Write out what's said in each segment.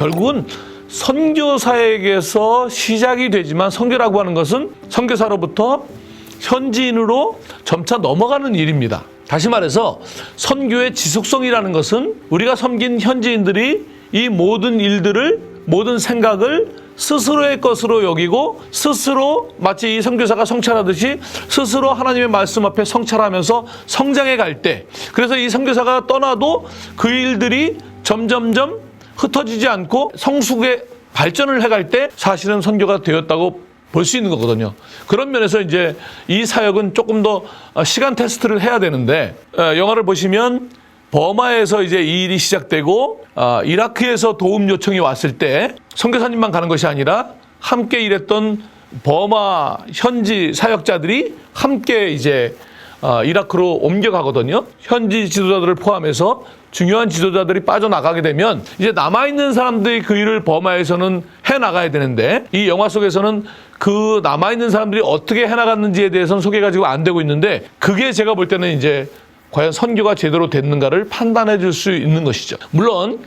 결국은 선교사에게서 시작이 되지만 선교라고 하는 것은 선교사로부터 현지인으로 점차 넘어가는 일입니다. 다시 말해서 선교의 지속성이라는 것은 우리가 섬긴 현지인들이 이 모든 일들을, 모든 생각을 스스로의 것으로 여기고 스스로 마치 이 선교사가 성찰하듯이 스스로 하나님의 말씀 앞에 성찰하면서 성장해 갈 때, 그래서 이 선교사가 떠나도 그 일들이 점점점 흩어지지 않고 성숙의 발전을 해갈 때 사실은 선교가 되었다고 볼 수 있는 거거든요. 그런 면에서 이제 이 사역은 조금 더 시간 테스트를 해야 되는데, 영화를 보시면 버마에서 이제 이 일이 시작되고 이라크에서 도움 요청이 왔을 때 선교사님만 가는 것이 아니라 함께 일했던 버마 현지 사역자들이 함께 이제 이라크로 옮겨가거든요. 현지 지도자들을 포함해서 중요한 지도자들이 빠져나가게 되면 이제 남아있는 사람들이 그 일을 버마에서는 해나가야 되는데, 이 영화 속에서는 그 남아있는 사람들이 어떻게 해나갔는지에 대해서는 소개가 지금 안 되고 있는데, 그게 제가 볼 때는 이제 과연 선교가 제대로 됐는가를 판단해 줄 수 있는 것이죠. 물론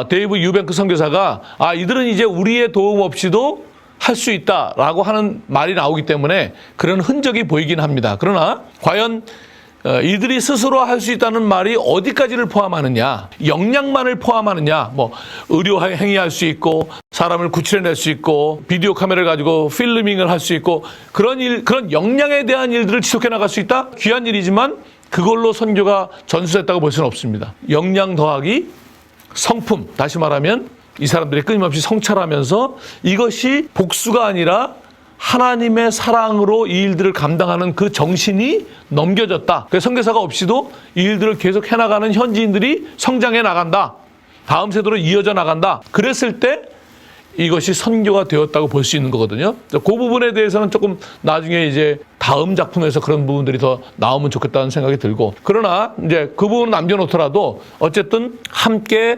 데이브 유뱅크 선교사가 이들은 이제 우리의 도움 없이도 할 수 있다라고 하는 말이 나오기 때문에 그런 흔적이 보이긴 합니다. 그러나 과연 이들이 스스로 할 수 있다는 말이 어디까지를 포함하느냐, 역량만을 포함하느냐, 뭐 의료 행위할 수 있고 사람을 구출해낼 수 있고 비디오 카메라를 가지고 필름밍을 할 수 있고 그런 역량에 대한 일들을 지속해 나갈 수 있다? 귀한 일이지만 그걸로 선교가 전수됐다고 볼 수는 없습니다. 역량 더하기 성품, 다시 말하면 이 사람들이 끊임없이 성찰하면서 이것이 복수가 아니라 하나님의 사랑으로 이 일들을 감당하는 그 정신이 넘겨졌다. 그래서 선교사가 없이도 이 일들을 계속 해나가는 현지인들이 성장해 나간다. 다음 세대로 이어져 나간다. 그랬을 때 이것이 선교가 되었다고 볼 수 있는 거거든요. 그 부분에 대해서는 조금 나중에 이제 다음 작품에서 그런 부분들이 더 나오면 좋겠다는 생각이 들고, 그러나 이제 그 부분은 남겨놓더라도 어쨌든 함께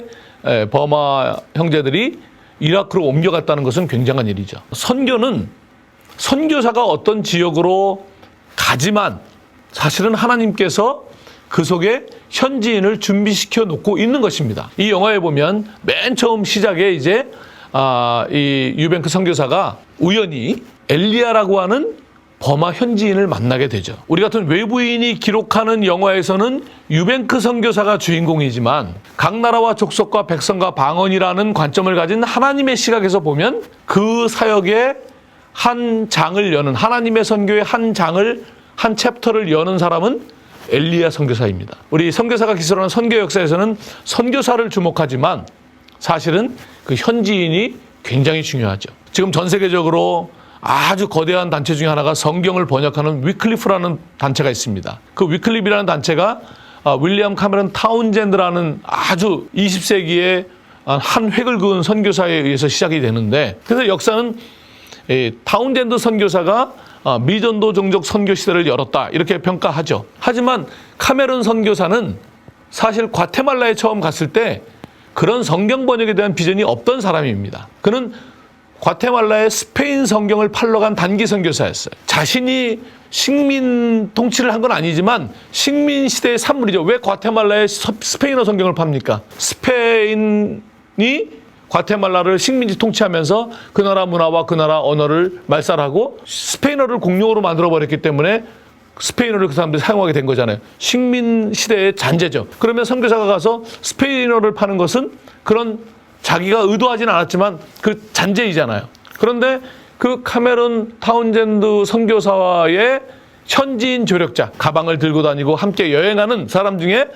버마 형제들이 이라크로 옮겨갔다는 것은 굉장한 일이죠. 선교는 선교사가 어떤 지역으로 가지만 사실은 하나님께서 그 속에 현지인을 준비시켜 놓고 있는 것입니다. 이 영화에 보면 맨 처음 시작에 이제 이 유뱅크 선교사가 우연히 엘리야라고 하는 버마 현지인을 만나게 되죠. 우리 같은 외부인이 기록하는 영화에서는 유뱅크 선교사가 주인공이지만 각 나라와 족속과 백성과 방언이라는 관점을 가진 하나님의 시각에서 보면 그 사역의 한 장을 여는, 하나님의 선교의 한 장을, 한 챕터를 여는 사람은 엘리야 선교사입니다. 우리 선교사가 기술하는 선교 역사에서는 선교사를 주목하지만 사실은 그 현지인이 굉장히 중요하죠. 지금 전 세계적으로 아주 거대한 단체 중에 하나가 성경을 번역하는 위클리프라는 단체가 있습니다. 그 위클리프라는 단체가 윌리엄 카메론 타운젠드라는 아주 20세기의 한 획을 그은 선교사에 의해서 시작이 되는데, 그래서 역사는 타운젠드 선교사가 미전도 종족 선교 시대를 열었다 이렇게 평가하죠. 하지만 카메론 선교사는 사실 과테말라에 처음 갔을 때 그런 성경 번역에 대한 비전이 없던 사람입니다. 그는 과테말라의 스페인 성경을 팔러 간 단기 선교사였어요. 자신이 식민 통치를 한 건 아니지만 식민 시대의 산물이죠. 왜 과테말라에 스페인어 성경을 팝니까? 스페인이 과테말라를 식민지 통치하면서 그 나라 문화와 그 나라 언어를 말살하고 스페인어를 공용어로 만들어버렸기 때문에 스페인어를 그 사람들이 사용하게 된 거잖아요. 식민 시대의 잔재죠. 그러면 선교사가 가서 스페인어를 파는 것은 그런 자기가 의도하지는 않았지만 그 잔재이잖아요. 그런데 그 카메론 타운젠드 선교사와의 현지인 조력자, 가방을 들고 다니고 함께 여행하는 사람 중에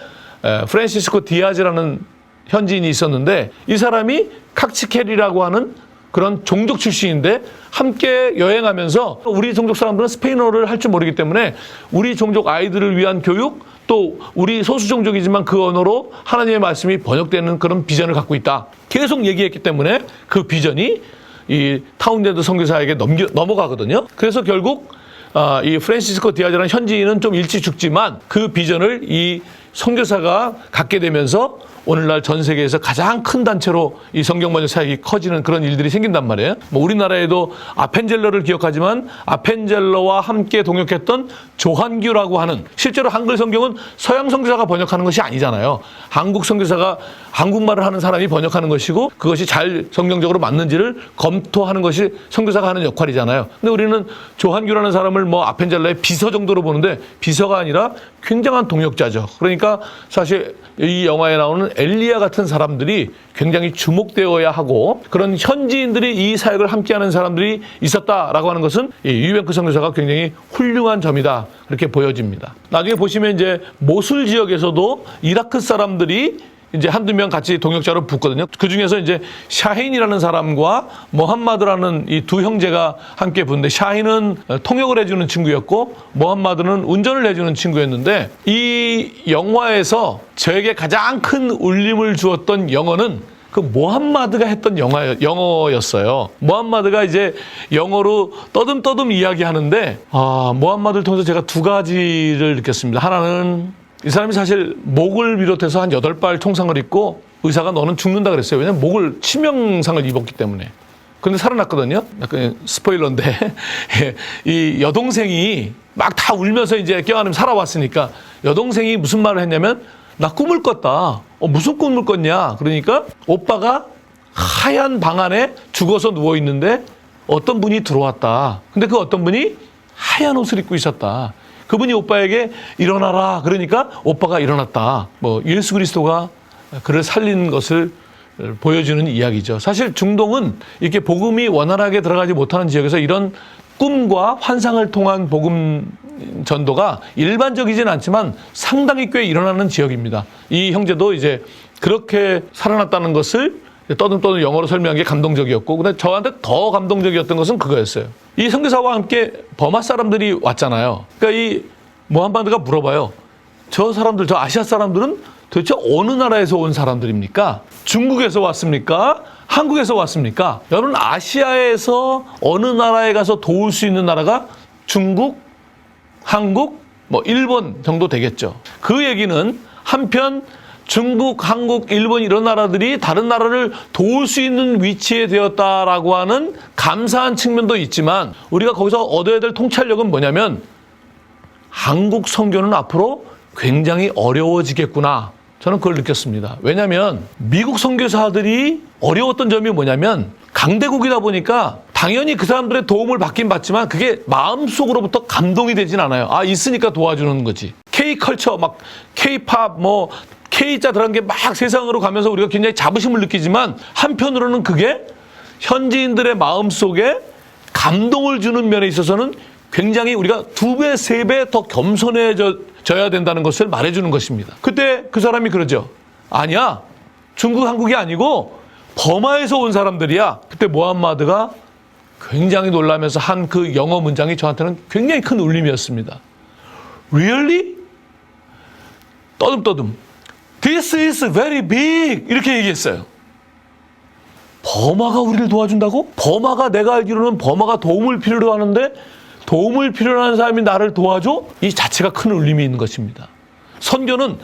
프란시스코 디아즈라는 현지인이 있었는데, 이 사람이 칵치케리라고 하는 그런 종족 출신인데 함께 여행하면서 우리 종족 사람들은 스페인어를 할 줄 모르기 때문에 우리 종족 아이들을 위한 교육, 또 우리 소수 종족이지만 그 언어로 하나님의 말씀이 번역되는 그런 비전을 갖고 있다. 계속 얘기했기 때문에 그 비전이 이 타운젠드 선교사에게 넘어가거든요. 그래서 결국 이 프란시스코 디아즈라는 현지인은 좀 일찍 죽지만 그 비전을 이 선교사가 갖게 되면서 오늘날 전 세계에서 가장 큰 단체로 이 성경 번역 사역이 커지는 그런 일들이 생긴단 말이에요. 뭐 우리나라에도 아펜젤러를 기억하지만 아펜젤러와 함께 동역했던 조한규라고 하는, 실제로 한글 성경은 서양 선교사가 번역하는 것이 아니잖아요. 한국 선교사가 한국말을 하는 사람이 번역하는 것이고 그것이 잘 성경적으로 맞는지를 검토하는 것이 선교사가 하는 역할이잖아요. 근데 우리는 조한규라는 사람을 뭐 아펜젤러의 비서 정도로 보는데 비서가 아니라 굉장한 동역자죠. 그러니까 사실 이 영화에 나오는 엘리야 같은 사람들이 굉장히 주목되어야 하고 그런 현지인들이 이 사역을 함께하는 사람들이 있었다라고 하는 것은 이 유뱅크 선교사가 굉장히 훌륭한 점이다, 그렇게 보여집니다. 나중에 보시면 이제 모술 지역에서도 이라크 사람들이 이제 한두 명 같이 동역자로 붙거든요. 그 중에서 이제 샤힌이라는 사람과 모함마드라는 이 두 형제가 함께 붙는데, 샤힌은 통역을 해주는 친구였고 모함마드는 운전을 해주는 친구였는데, 이 영화에서 저에게 가장 큰 울림을 주었던 영어는 그 모함마드가 했던 영어였어요. 모함마드가 이제 영어로 떠듬떠듬 이야기하는데, 모함마드를 통해서 제가 두 가지를 느꼈습니다. 하나는 이 사람이 사실 목을 비롯해서 한 8발 총상을 입고 의사가 너는 죽는다 그랬어요. 왜냐면 목을 치명상을 입었기 때문에. 근데 살아났거든요. 약간 스포일러인데 이 여동생이 막 다 울면서 이제 껴안으면 살아왔으니까 여동생이 무슨 말을 했냐면, 나 꿈을 꿨다. 무슨 꿈을 꿨냐? 그러니까 오빠가 하얀 방 안에 죽어서 누워 있는데 어떤 분이 들어왔다. 근데 그 어떤 분이 하얀 옷을 입고 있었다. 그분이 오빠에게 일어나라. 그러니까 오빠가 일어났다. 뭐 예수 그리스도가 그를 살린 것을 보여주는 이야기죠. 사실 중동은 이렇게 복음이 원활하게 들어가지 못하는 지역에서 이런 꿈과 환상을 통한 복음 전도가 일반적이진 않지만 상당히 꽤 일어나는 지역입니다. 이 형제도 이제 그렇게 살아났다는 것을 떠듬떠듬 영어로 설명한 게 감동적이었고, 근데 저한테 더 감동적이었던 것은 그거였어요. 이 선교사와 함께 버마 사람들이 왔잖아요. 그러니까 이 모함마드가 물어봐요. 저 사람들, 저 아시아 사람들은 도대체 어느 나라에서 온 사람들입니까? 중국에서 왔습니까? 한국에서 왔습니까? 여러분, 아시아에서 어느 나라에 가서 도울 수 있는 나라가 중국, 한국, 뭐 일본 정도 되겠죠. 그 얘기는 한편 중국, 한국, 일본 이런 나라들이 다른 나라를 도울 수 있는 위치에 되었다라고 하는 감사한 측면도 있지만, 우리가 거기서 얻어야 될 통찰력은 뭐냐면, 한국 선교는 앞으로 굉장히 어려워지겠구나. 저는 그걸 느꼈습니다. 왜냐하면 미국 선교사들이 어려웠던 점이 뭐냐면, 강대국이다 보니까 당연히 그 사람들의 도움을 받긴 받지만 그게 마음속으로부터 감동이 되진 않아요. 있으니까 도와주는 거지. K컬처, 막 K팝, 뭐 K자 들어간 게 막 세상으로 가면서 우리가 굉장히 자부심을 느끼지만, 한편으로는 그게 현지인들의 마음속에 감동을 주는 면에 있어서는 굉장히 우리가 2배, 3배 더 겸손해져야 된다는 것을 말해주는 것입니다. 그때 그 사람이 그러죠. 아니야, 중국, 한국이 아니고 버마에서 온 사람들이야. 그때 모함마드가 굉장히 놀라면서 한 그 영어 문장이 저한테는 굉장히 큰 울림이었습니다. Really? 떠듬떠듬. This is very big. 이렇게 얘기했어요. 버마가 우리를 도와준다고? 버마가, 내가 알기로는 버마가 도움을 필요로 하는데 도움을 필요로 하는 사람이 나를 도와줘? 이 자체가 큰 울림이 있는 것입니다. 선교는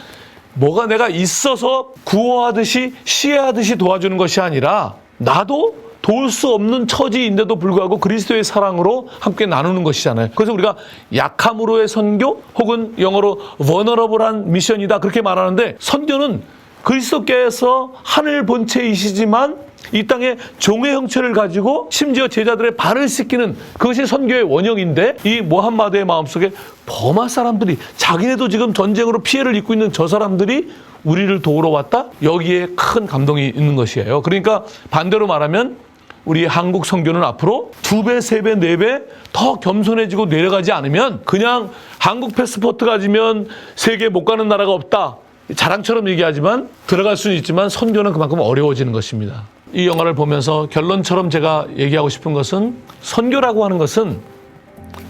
뭐가 내가 있어서 구호하듯이 시해하듯이 도와주는 것이 아니라, 나도 도울 수 없는 처지인데도 불구하고 그리스도의 사랑으로 함께 나누는 것이잖아요. 그래서 우리가 약함으로의 선교, 혹은 영어로 vulnerable한 미션이다, 그렇게 말하는데, 선교는 그리스도께서 하늘 본체이시지만 이 땅에 종의 형체를 가지고 심지어 제자들의 발을 씻기는, 그것이 선교의 원형인데, 이 모함마드의 마음속에 버마 사람들이, 자기네도 지금 전쟁으로 피해를 입고 있는 저 사람들이 우리를 도우러 왔다? 여기에 큰 감동이 있는 것이에요. 그러니까 반대로 말하면 우리 한국 선교는 앞으로 2배, 3배, 4배 더 겸손해지고 내려가지 않으면, 그냥 한국 패스포트 가지면 세계 못 가는 나라가 없다, 자랑처럼 얘기하지만 들어갈 수는 있지만 선교는 그만큼 어려워지는 것입니다. 이 영화를 보면서 결론처럼 제가 얘기하고 싶은 것은, 선교라고 하는 것은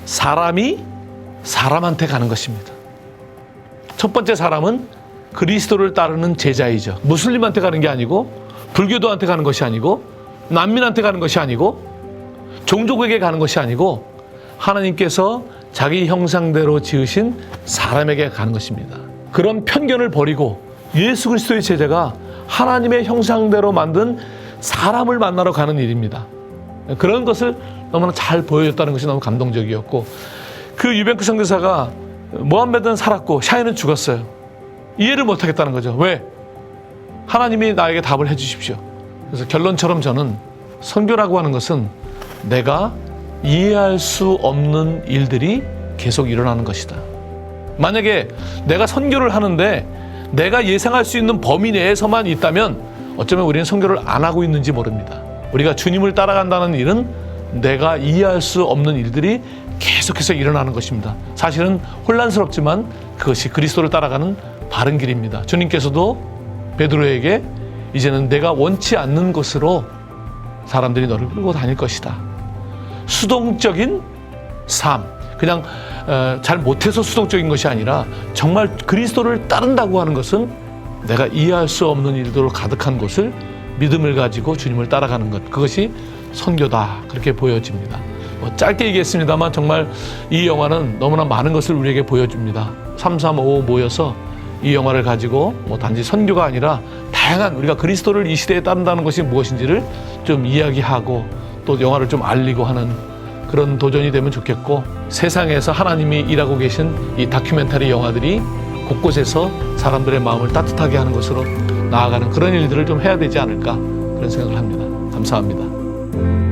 사람이 사람한테 가는 것입니다. 첫 번째 사람은 그리스도를 따르는 제자이죠. 무슬림한테 가는 게 아니고, 불교도한테 가는 것이 아니고, 난민한테 가는 것이 아니고, 종족에게 가는 것이 아니고, 하나님께서 자기 형상대로 지으신 사람에게 가는 것입니다. 그런 편견을 버리고 예수 그리스도의 제자가 하나님의 형상대로 만든 사람을 만나러 가는 일입니다. 그런 것을 너무나 잘 보여줬다는 것이 너무 감동적이었고, 그 유뱅크 선교사가 모함메드는 살았고 샤이는 죽었어요. 이해를 못하겠다는 거죠. 왜? 하나님이 나에게 답을 해주십시오. 그래서 결론처럼 저는 선교라고 하는 것은 내가 이해할 수 없는 일들이 계속 일어나는 것이다. 만약에 내가 선교를 하는데 내가 예상할 수 있는 범위 내에서만 있다면 어쩌면 우리는 선교를 안 하고 있는지 모릅니다. 우리가 주님을 따라간다는 일은 내가 이해할 수 없는 일들이 계속해서 일어나는 것입니다. 사실은 혼란스럽지만 그것이 그리스도를 따라가는 바른 길입니다. 주님께서도 베드로에게 이제는 내가 원치 않는 곳으로 사람들이 너를 끌고 다닐 것이다. 수동적인 삶, 그냥 잘 못해서 수동적인 것이 아니라 정말 그리스도를 따른다고 하는 것은 내가 이해할 수 없는 일들로 가득한 곳을 믿음을 가지고 주님을 따라가는 것, 그것이 선교다, 그렇게 보여집니다. 짧게 얘기했습니다만 정말 이 영화는 너무나 많은 것을 우리에게 보여줍니다. 335 모여서 이 영화를 가지고 단지 선교가 아니라 다양한 우리가 그리스도를 이 시대에 따른다는 것이 무엇인지를 좀 이야기하고 또 영화를 좀 알리고 하는 그런 도전이 되면 좋겠고, 세상에서 하나님이 일하고 계신 이 다큐멘터리 영화들이 곳곳에서 사람들의 마음을 따뜻하게 하는 것으로 나아가는 그런 일들을 좀 해야 되지 않을까, 그런 생각을 합니다. 감사합니다.